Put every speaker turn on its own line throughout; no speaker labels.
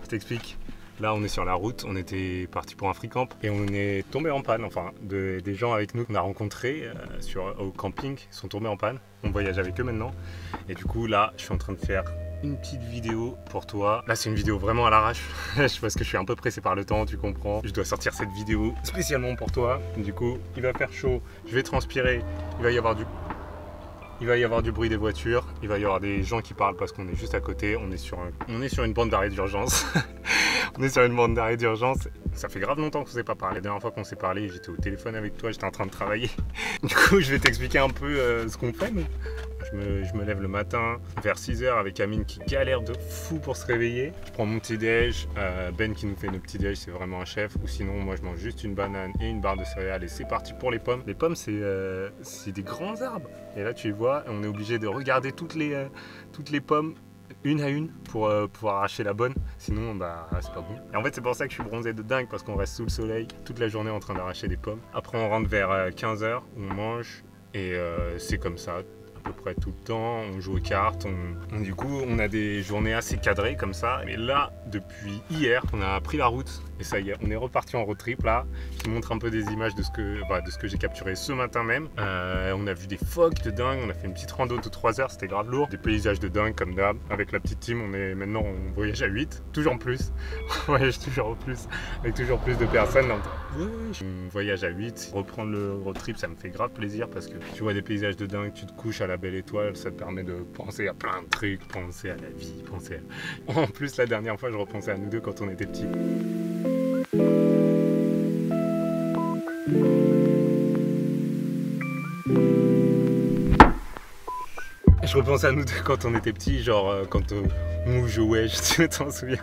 Je t'explique. Là, on est sur la route, on était parti pour un free camp et on est tombé en panne. Enfin, des gens avec nous qu'on a rencontrés au camping sont tombés en panne. On voyage avec eux maintenant. Et du coup, là, je suis en train de faire une petite vidéo pour toi. Là, c'est une vidéo vraiment à l'arrache parce que je suis un peu pressé par le temps, tu comprends. Je dois sortir cette vidéo spécialement pour toi. Du coup, il va faire chaud, je vais transpirer, il va y avoir du bruit des voitures, il va y avoir des gens qui parlent parce qu'on est juste à côté, on est sur une bande d'arrêt d'urgence. On est sur une bande d'arrêt d'urgence. Ça fait grave longtemps qu'on ne s'est pas parlé. La dernière fois qu'on s'est parlé, j'étais au téléphone avec toi, j'étais en train de travailler. Du coup, je vais t'expliquer un peu ce qu'on fait. Mais je me lève le matin vers 6h avec Amine qui galère de fou pour se réveiller. Je prends mon petit déj. Ben qui nous fait nos petits déj, c'est vraiment un chef. Ou sinon, moi, je mange juste une banane et une barre de céréales. Et c'est parti pour les pommes. Les pommes, c'est des grands arbres. Et là, tu les vois, on est obligé de regarder toutes les pommes une à une pour pouvoir arracher la bonne, sinon bah c'est pas bon. Et en fait c'est pour ça que je suis bronzé de dingue, parce qu'on reste sous le soleil toute la journée en train d'arracher des pommes. Après on rentre vers 15h, on mange et c'est comme ça à peu près tout le temps, on joue aux cartes, du coup on a des journées assez cadrées comme ça. Mais là depuis hier on a pris la route et ça y est, on est reparti en road trip là. Je te montre un peu des images de ce que j'ai capturé ce matin même. On a vu des phoques de dingue, on a fait une petite rando de 3 heures, c'était grave lourd. Des paysages de dingue comme d'hab. Avec la petite team, on voyage à 8, toujours plus. On voyage toujours plus, avec toujours plus de personnes. On voyage à 8, reprendre le road trip ça me fait grave plaisir parce que tu vois des paysages de dingue, tu te couches à la belle étoile, ça te permet de penser à plein de trucs, penser à la vie, En plus la dernière fois je repensais à nous deux quand on était petits. Je repense à nous deux quand on était petits, genre quand on jouait, tu t'en souviens,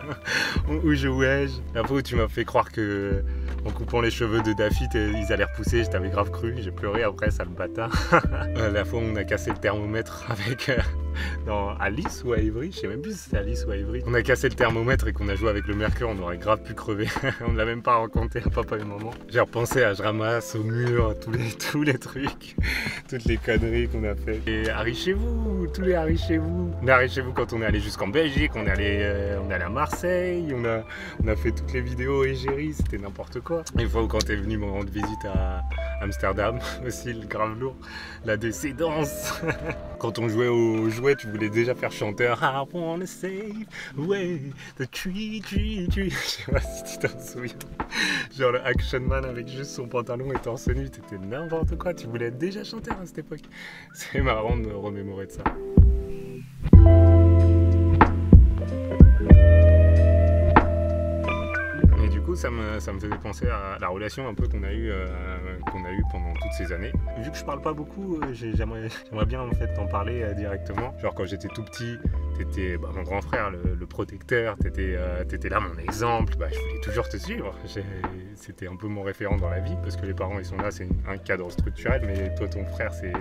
on jouait. La fois où tu m'as fait croire que en coupant les cheveux de Daffy, ils allaient repousser, je t'avais grave cru, j'ai pleuré après, ça le bâtard. La fois où on a cassé le thermomètre avec Alice ou à Ivry, je sais même plus si c'est Alice ou à Ivry. On a cassé le thermomètre et qu'on a joué avec le mercure, on aurait grave pu crever. On ne l'a même pas raconté à papa et maman. J'ai repensé à je ramasse au mur, à tous les trucs, toutes les conneries qu'on a fait. Et Harry chez vous, tous les Harry chez vous. On est Harry chez vous quand on est allé jusqu'en Belgique, on est allé à Marseille, on a fait toutes les vidéos égérie, c'était n'importe quoi. Une fois où quand t'es venu me rendre visite à Amsterdam, aussi le grave lourd, la décédance. Quand on jouait aux jouets, tu voulais déjà faire chanteur. I wanna save away the tree. Je sais pas si tu t'en souviens. Genre le Action Man avec juste son pantalon et torse nu, t'étais n'importe quoi. Tu voulais être déjà chanteur à cette époque. C'est marrant de me remémorer de ça. Ça me faisait penser à la relation un peu qu'on a eu pendant toutes ces années. Vu que je parle pas beaucoup, j'aimerais bien en fait t'en parler directement. Genre quand j'étais tout petit, t'étais mon grand frère, le protecteur, t'étais là mon exemple, je voulais toujours te suivre. C'était un peu mon référent dans la vie parce que les parents ils sont là, c'est un cadre structurel, mais toi ton frère c'est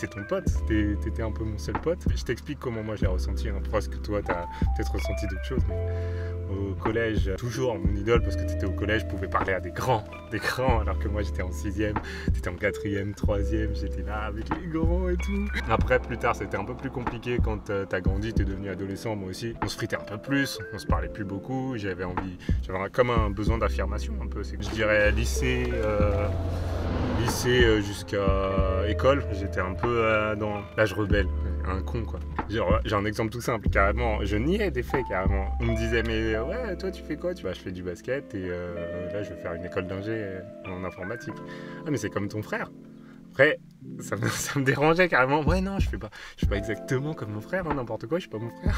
ton pote, t'étais un peu mon seul pote. Je t'explique comment moi je l'ai ressenti, parce que toi t'as peut-être ressenti d'autres choses, mais au collège, toujours mon idole parce que t'étais au collège, je pouvais parler à des grands, alors que moi j'étais en 6e, t'étais en 4e, 3e, j'étais là avec les grands et tout. Après plus tard c'était un peu plus compliqué quand t'as grandi, t'es devenu adolescent, moi aussi. On se fritait un peu plus, on se parlait plus beaucoup, j'avais comme un besoin d'affirmation un peu. Je dirais lycée jusqu'à école, j'étais un peu dans l'âge rebelle, un con quoi. J'ai un exemple tout simple, carrément, je niais des faits carrément. On me disait mais ouais toi tu fais quoi? Je fais du basket et là je vais faire une école d'ingé en informatique. Ah mais c'est comme ton frère. Après, ça me dérangeait carrément. Ouais, non, je fais pas exactement comme mon frère, n'importe quoi, je suis pas mon frère.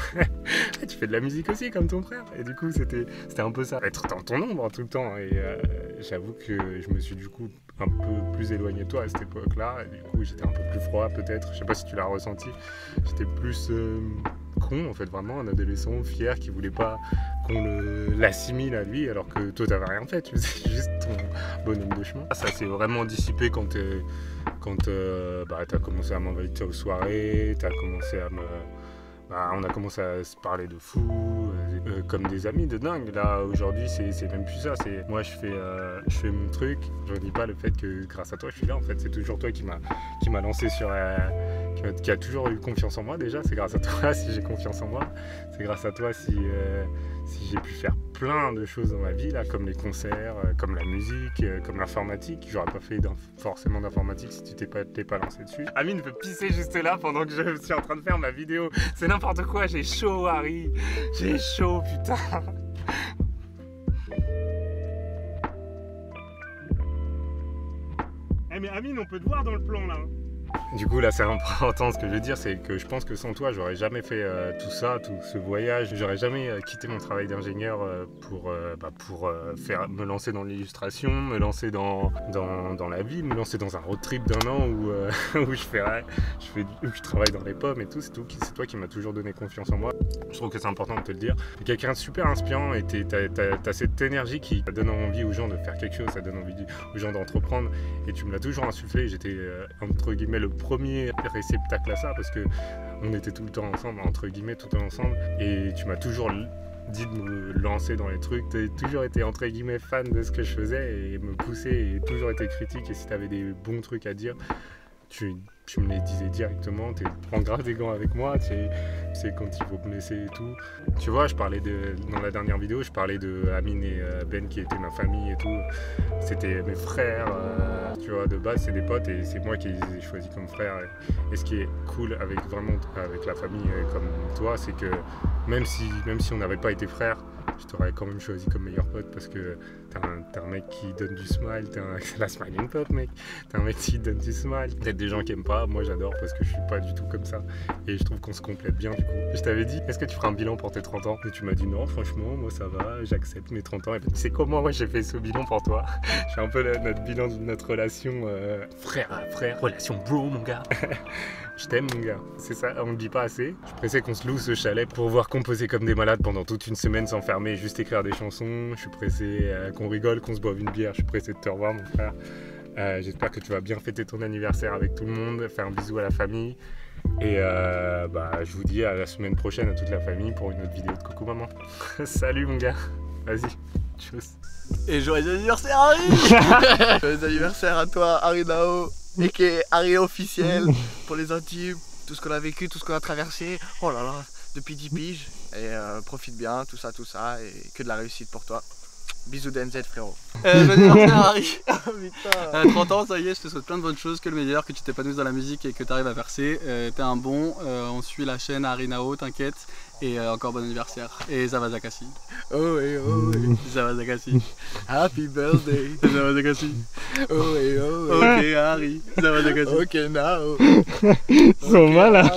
Tu fais de la musique aussi comme ton frère. Et du coup, c'était un peu ça. Être dans ton ombre tout le temps. Et j'avoue que je me suis du coup un peu plus éloigné de toi à cette époque-là. Et du coup, j'étais un peu plus froid peut-être. Je sais pas si tu l'as ressenti. J'étais plus con en fait, vraiment un adolescent fier qui voulait pas qu'on l'assimile à lui alors que toi t'avais rien fait, tu faisais juste ton bonhomme de chemin. Ça s'est vraiment dissipé quand t'as commencé à m'inviter aux soirées, on a commencé à se parler de fou, comme des amis de dingue. Là aujourd'hui c'est même plus ça, moi je fais mon truc, je ne dis pas le fait que grâce à toi je suis là en fait, c'est toujours toi qui m'a lancé sur qui a toujours eu confiance en moi déjà. C'est grâce à toi si j'ai confiance en moi. C'est grâce à toi si j'ai pu faire plein de choses dans ma vie, là, comme les concerts, comme la musique, comme l'informatique. J'aurais pas fait forcément d'informatique si tu t'es pas lancé dessus. Amine veut pisser juste là pendant que je suis en train de faire ma vidéo. C'est n'importe quoi, j'ai chaud Harry. J'ai chaud, putain. Mais Amine, on peut te voir dans le plan là. Du coup là c'est important, ce que je veux dire c'est que je pense que sans toi j'aurais jamais fait tout ça, tout ce voyage, j'aurais jamais quitté mon travail d'ingénieur pour me lancer dans l'illustration, me lancer dans la vie, me lancer dans un road trip d'1 an où je travaille dans les pommes et tout, c'est toi qui m'as toujours donné confiance en moi. Je trouve que c'est important de te le dire. T'es quelqu'un de super inspirant et t'as cette énergie qui donne envie aux gens de faire quelque chose, ça donne envie aux gens d'entreprendre et tu me l'as toujours insufflé. J'étais entre guillemets le premier réceptacle à ça parce que on était tout le temps ensemble, entre guillemets tout le temps ensemble, et tu m'as toujours dit de me lancer dans les trucs. Tu as toujours été entre guillemets fan de ce que je faisais et me pousser et toujours été critique, et si tu avais des bons trucs à dire tu me les disais directement. Tu prends grave des gants avec moi, tu sais quand il faut me laisser et tout. Tu vois, dans la dernière vidéo, je parlais de Amine et Ben qui étaient ma famille et tout. C'était mes frères, tu vois, de base c'est des potes et c'est moi qui les ai choisis comme frères. Et ce qui est cool avec la famille comme toi, c'est que même si on n'avait pas été frères, je t'aurais quand même choisi comme meilleur pote parce que t'es un mec qui donne du smile, t'es la smiling pote mec, t'es un mec qui donne du smile. Peut-être des gens qui aiment pas, moi j'adore parce que je suis pas du tout comme ça et je trouve qu'on se complète bien du coup. Je t'avais dit, est-ce que tu feras un bilan pour tes 30 ans? Et tu m'as dit non, franchement moi ça va, j'accepte mes 30 ans. Et tu sais comment moi j'ai fait ce bilan pour toi? J'ai un peu notre bilan de notre relation frère, relation bro mon gars. Je t'aime mon gars, c'est ça, on le dit pas assez. Je suis pressé qu'on se loue ce chalet pour pouvoir composer comme des malades pendant toute une semaine, s'enfermer, juste écrire des chansons. Je suis pressé qu'on rigole, qu'on se boive une bière, je suis pressé de te revoir mon frère. J'espère que tu vas bien fêter ton anniversaire avec tout le monde, faire un bisou à la famille. Et je vous dis à la semaine prochaine à toute la famille pour une autre vidéo de Coucou Maman. Salut mon gars, vas-y, tchuss.
Et joyeux anniversaire Harry. Joyeux anniversaire à toi Harry Nao, et Harry officiel pour les intimes, tout ce qu'on a vécu, tout ce qu'on a traversé, oh là là, depuis 10 piges. Et profite bien, tout ça, et que de la réussite pour toi. Bisous DNZ frérot.
Joyeux anniversaire Harry. 30 ans, ça y est, je te souhaite plein de bonnes choses, que le meilleur, que tu t'épanouisses dans la musique et que tu arrives à percer. T'es un bon, on suit la chaîne Harry Nao, t'inquiète. Et encore bon anniversaire. Et Zawazakasi.
Oh et oh et
Zawazakasi.
Happy birthday.
Zawazakasi.
Oh et oh
et ok Harry. Zawazakasi.
Ok now.
Ils sont mal là.